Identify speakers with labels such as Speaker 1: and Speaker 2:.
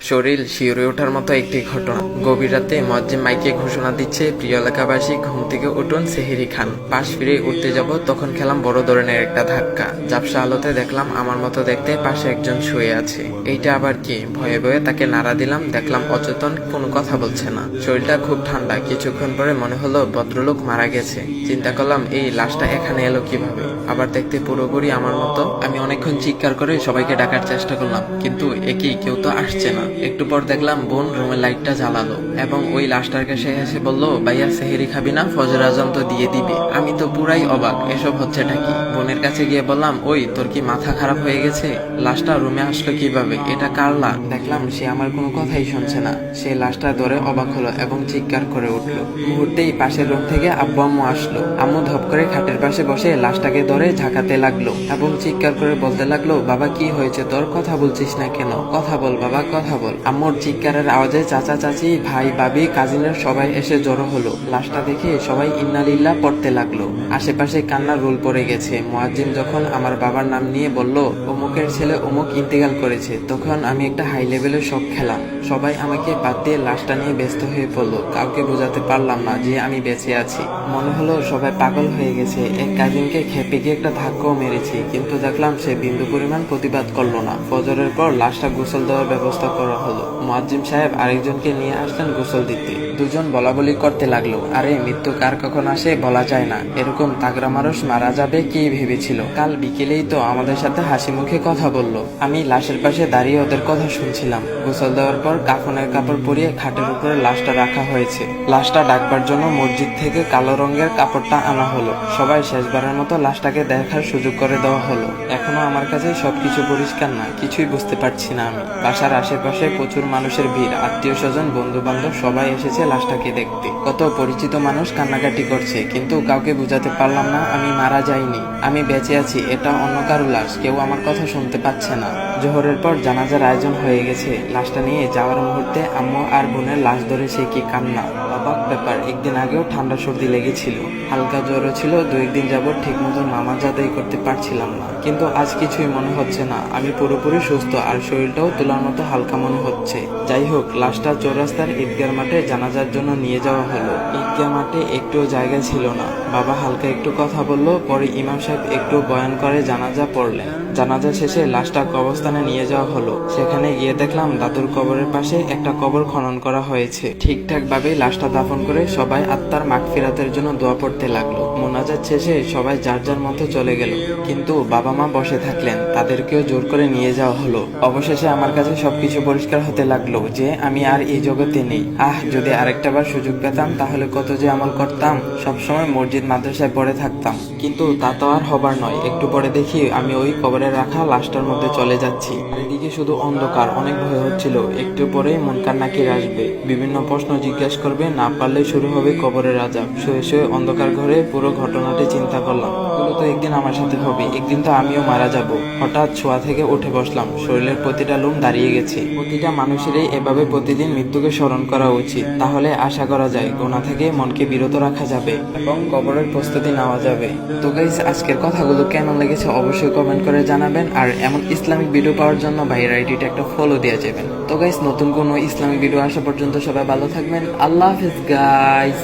Speaker 1: শরীর শিউরে ওঠার মতো একটি ঘটনা। গভীর রাতে মুয়াজ্জিন মাইকে ঘোষণা দিচ্ছে, প্রিয় এলাকাবাসী ঘুম থেকে উঠুন, সেহরি খান। পাশ ফিরে উঠতে যাব, তখন খেলাম বড় ধরনের একটা ধাক্কা। ঝাপসা আলোতে দেখলাম আমার মতো দেখতে পাশে একজন শুয়ে আছে। এইটা আবার কি? ভয়ে ভয়ে তাকে নাড়া দিলাম, দেখলাম অচেতন, কোনো কথা বলছে না। শরীরটা খুব ঠান্ডা। কিছুক্ষণ পরে মনে হলো ভদ্রলোক মারা গেছে। চিন্তা করলাম এই লাশটা এখানে এলো কিভাবে। আবার দেখতে পুরোপুরি আমার মতো। আমি অনেকক্ষণ চিৎকার করে সবাইকে ডাকার চেষ্টা করলাম, কিন্তু একই কেউ তো আসছে না। একটু পর দেখলাম বোন রুমের লাইটটা জ্বালালো এবং ওই লাশটার কাছে এসে বলল, ভাইয়া সেহেরি খাবি না? ফজর আজান তো দিয়ে দিবে। আমি তো পুরাই অবাক, এসব হচ্ছেটা কি। বোনের কাছে গিয়ে বললাম, ওই তোর কি মাথা খারাপ হয়ে গেছে? লাশটা রুমে আসলো কিভাবে? এটা কার লাশ? দেখলাম সে আমার কোনো কথাই শুনছে না। সে লাশটা ধরে অবাক হলো এবং চিৎকার করে উঠলো। মুহূর্তেই পাশের রুম থেকে আব্বু আম্মু আসলো। আম্মু ধপ করে খাটের পাশে বসে লাশটাকে ধরে ঝাঁকাতে লাগলো এবং চিৎকার করে বলতে লাগলো, বাবা কি হয়েছে তোর? কথা বলছিস না কেন? কথা বল বাবা, কথা বল। আম্মুর চিৎকারের আওয়াজে চাচা চাচি, ভাই ভাবি, কাজিনের সবাই এসে জড়ো হলো। লাশটা দেখে সবাই ইন্নালিল্লাহ পড়তে লাগলো। আশেপাশে কান্নার রোল পড়ে গেছে। মুয়াজ্জিন যখন আমার বাবার নাম নিয়ে বলল, অমুকের ছেলে অমুক ইন্তেকাল করেছে, তখন আমি একটা হাই লেভেলের শক খেলাম। সবাই আমাকে বাদ দিয়ে লাশটা নিয়ে ব্যস্ত হয়ে পড়লো। কাউকে বোঝাতে পারলাম না যে আমি বেঁচে আছি। মনে হলো সবাই পাগল হয়ে গেছে। এক কাজিনকে খেপে গিয়ে একটা ধাক্কাও মেরেছি, কিন্তু দেখলাম সে বিন্দু পরিমাণ প্রতিবাদ করলো না। ফজরের পর লাশটা গোসল দেওয়ার ব্যবস্থা করা হলো। মুয়াজ্জিন সাহেব আরেকজনকে নিয়ে আসলেন গোসল দিতে। দুজন বলাবলি করতে লাগলো, আরে মৃত্যু কার কখন আসে বলা যায় না। এরকম তাগড়া মানুষ মারা যাবে কি ভেবেছিল? কাল বিকেলেই তো আমাদের সাথে হাসি মুখে কথা বললো। আমি লাশের পাশে দাঁড়িয়ে ওদের কথা শুনছিলাম। গোসল দেওয়ার পর কাফনের কাপড় পরিয়ে খাটের উপরে লাশটা রাখা হয়েছে। লাশটা ডাকবার জন্য মসজিদ থেকে কালো রঙের কাপড়টা আনা হলো। সবাই শেষবারের মতো লাশটাকে দেখার সুযোগ করে দেওয়া হলো। এখনো আমার কাছে সবকিছু পরিষ্কার না, কিছুই বুঝতে পারছি না আমি। বাসার আশেপাশে প্রচুর মানুষের ভিড়, আত্মীয় স্বজন, বন্ধু বান্ধব সবাই এসেছে লাশটাকে দেখতে। কত পরিচিত মানুষ কান্নাকাটি করছে, কিন্তু কাউকে বুঝাতে পারলাম না আমি মারা যাইনি, আমি বেঁচে আছি। এটা অন্য কারো লাশ, কেউ আমার কথা শুনতে পাচ্ছে না। জোহরের পর জানাজার আয়োজন হয়ে গেছে। লাশটা নিয়ে যাওয়ার মুহূর্তে আম্মু আর বোনের লাশ ধরে সে কি কান্না! অবাক ব্যাপার, একদিন আগেও ঠান্ডা সর্দি লেগেছিল, হালকা জ্বরও ছিল। 2 দিন যাবত ঠিক মতো নামাজ আদায় করতে পারছিলাম না, কিন্তু আজ কিছুই মনে হচ্ছে না। আমি পুরোপুরি সুস্থ আর শরীরটাও তোলার মতো হালকা মনে হচ্ছে। যাই হোক, লাশটা চৌরাস্তার ঈদগাহ মাঠে জানাজার জন্য নিয়ে যাওয়া হলো। ঈদগাহ মাঠে একটুও জায়গা ছিল না। বাবা হালকা একটু কথা বললো, পরে ইমাম সাহেব একটু বয়ান করে জানাজা পড়লেন। জানাজা শেষে লাশটা কবরস্থানে নিয়ে যাওয়া হলো। সেখানে গিয়ে দেখলাম দাদুর কবরের পাশে একটা কবর খনন করা হয়েছে। ঠিকঠাক ভাবে লাশটা দাফন করে সবাই আত্মার মাগফিরাতের জন্য দোয়া পড়তে লাগলো। মোনাজাত শেষে সবাই যার যার মতো চলে গেল, কিন্তু বাবা মা বসে থাকলেন। তাদেরকেও জোর করে নিয়ে যাওয়া হলো। অবশেষে আমার কাছে সবকিছু পরিষ্কার হতে লাগলো যে আমি আর এই জগতে নেই। যদি আরেকটা বার সুযোগ পেতাম তাহলে কত যে আমল করতাম। সবসময় মসজিদ মাদ্রাসায় পড়ে থাকতাম, কিন্তু তা তো আর হবার নয়। একটু পরে দেখি আমি ওই কবরে রাখা লাশটার মধ্যে চলে যাচ্ছি। চারিদিকে শুধু অন্ধকার, অনেক ভয় হচ্ছিল। একটু পরেই মুনকার নাকির আসবে, বিভিন্ন প্রশ্ন জিজ্ঞাসা করবে, না পারলে শুরু হবে কবরের আযাব। শুয়ে শুয়ে অন্ধকার ঘরে পুরো ঘটনাটি চিন্তা করলাম। এগুলো তো একদিন আমার সাথে হবে, একদিন তো আমিও মারা যাব। হঠাৎ শোয়া থেকে উঠে বসলাম। শরীরের প্রতিটা লোম দাঁড়িয়ে গেছে। প্রতিটা মানুষেরই এভাবে প্রতিদিন মৃত্যুকে স্মরণ করা উচিত। তাহলে আশা করা যায় গুনাহ থেকে মনকে বিরত রাখা যাবে এবং কবরের প্রস্তুতি নেওয়া যাবে। তো গাইস, আজকের কথাগুলো কেমন লেগেছে অবশ্যই কমেন্ট করে জানাবেন। আর এমন ইসলামিক ভিডিও পাওয়ার জন্য ভাইয়ের আইডিটা একটা ফলো দেওয়া যাবেন। তো গাইস, নতুন কোনো ইসলামিক ভিডিও আসা পর্যন্ত সবাই ভালো থাকবেন। আল্লাহ হাফেজ গাইস।